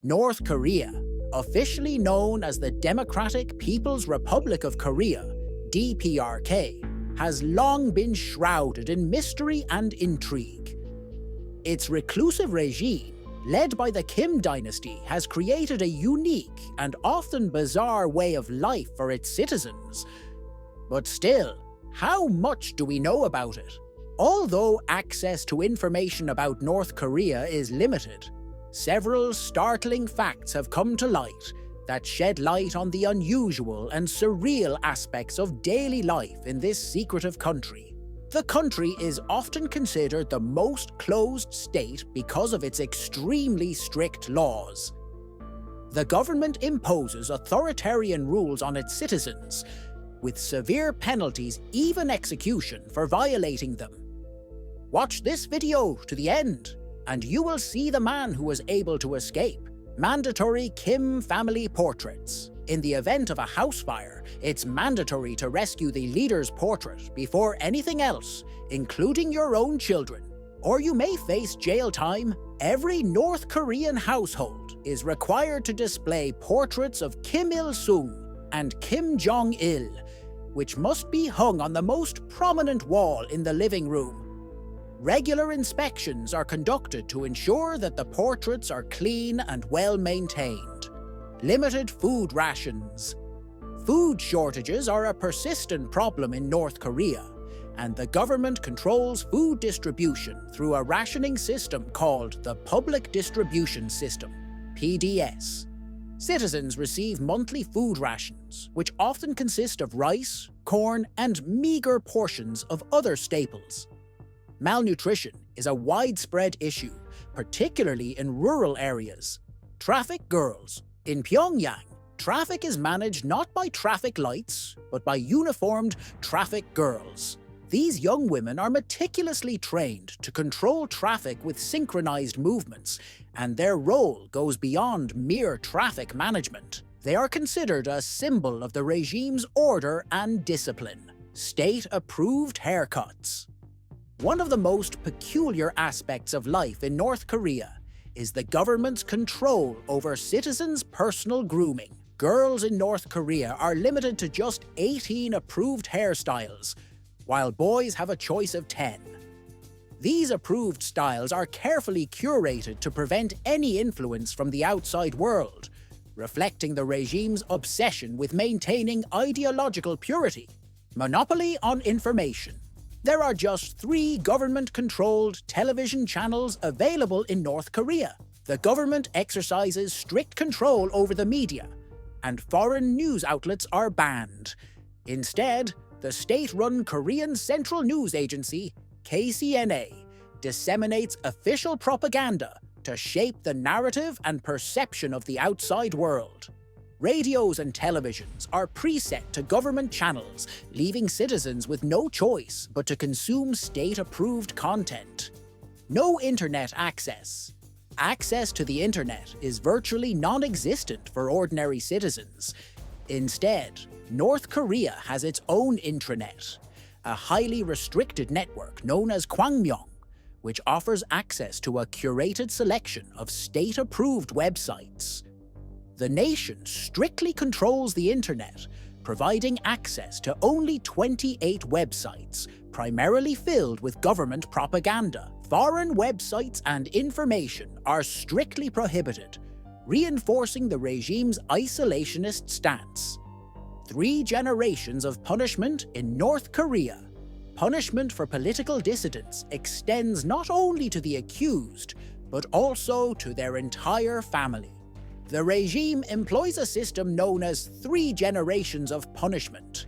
North Korea, officially known as the Democratic People's Republic of Korea, DPRK, has long been shrouded in mystery and intrigue. Its reclusive regime, led by the Kim dynasty, has created a unique and often bizarre way of life for its citizens. But still, how much do we know about it? Although access to information about North Korea is limited, several startling facts have come to light that shed light on the unusual and surreal aspects of daily life in this secretive country. The country is often considered the most closed state because of its extremely strict laws. The government imposes authoritarian rules on its citizens, with severe penalties, even execution, for violating them. Watch this video to the end, and you will see the man who was able to escape. Mandatory Kim family portraits. In the event of a house fire, it's mandatory to rescue the leader's portrait before anything else, including your own children, or you may face jail time. Every North Korean household is required to display portraits of Kim Il-sung and Kim Jong-il, which must be hung on the most prominent wall in the living room. Regular inspections are conducted to ensure that the portraits are clean and well maintained. Limited food rations. Food shortages are a persistent problem in North Korea, and the government controls food distribution through a rationing system called the Public Distribution System, PDS. Citizens receive monthly food rations, which often consist of rice, corn, and meager portions of other staples. Malnutrition is a widespread issue, particularly in rural areas. Traffic girls. In Pyongyang, traffic is managed not by traffic lights, but by uniformed traffic girls. These young women are meticulously trained to control traffic with synchronized movements, and their role goes beyond mere traffic management. They are considered a symbol of the regime's order and discipline. State-approved haircuts. One of the most peculiar aspects of life in North Korea is the government's control over citizens' personal grooming. Girls in North Korea are limited to just 18 approved hairstyles, while boys have a choice of 10. These approved styles are carefully curated to prevent any influence from the outside world, reflecting the regime's obsession with maintaining ideological purity. Monopoly on information. There are just 3 government-controlled television channels available in North Korea. The government exercises strict control over the media, and foreign news outlets are banned. Instead, the state-run Korean Central News Agency, KCNA, disseminates official propaganda to shape the narrative and perception of the outside world. Radios and televisions are preset to government channels, leaving citizens with no choice but to consume state-approved content. No internet access. Access to the internet is virtually non-existent for ordinary citizens. Instead, North Korea has its own intranet, a highly restricted network known as Kwangmyong, which offers access to a curated selection of state-approved websites. The nation strictly controls the internet, providing access to only 28 websites, primarily filled with government propaganda. Foreign websites and information are strictly prohibited, reinforcing the regime's isolationist stance. 3 generations of punishment in North Korea. Punishment for political dissidents extends not only to the accused, but also to their entire family. The regime employs a system known as 3 generations of punishment,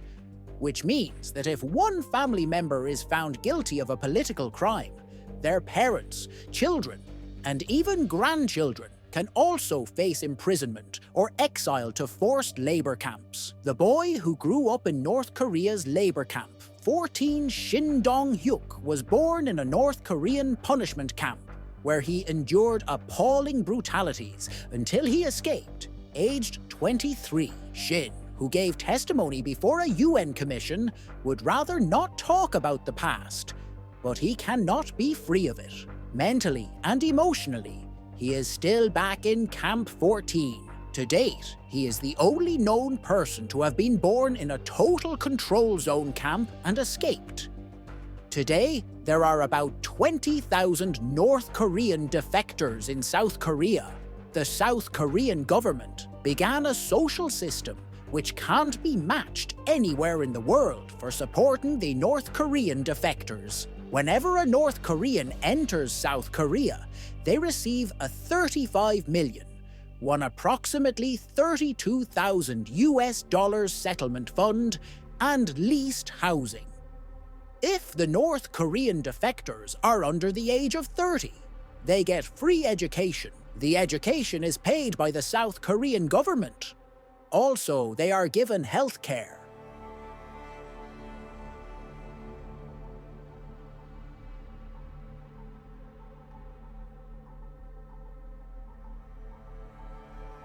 which means that if one family member is found guilty of a political crime, their parents, children, and even grandchildren can also face imprisonment or exile to forced labor camps. The boy who grew up in North Korea's labor camp, 14 Shin Dong-hyuk, was born in a North Korean punishment camp, where he endured appalling brutalities until he escaped, aged 23. Shin, who gave testimony before a UN commission, would rather not talk about the past, but he cannot be free of it. Mentally and emotionally, he is still back in Camp 14. To date, he is the only known person to have been born in a total control zone camp and escaped. Today, there are about 20,000 North Korean defectors in South Korea. The South Korean government began a social system which can't be matched anywhere in the world for supporting the North Korean defectors. Whenever a North Korean enters South Korea, they receive a 35 million, one approximately 32,000 US dollars settlement fund and leased housing. If the North Korean defectors are under the age of 30, they get free education. The education is paid by the South Korean government. Also, they are given health care,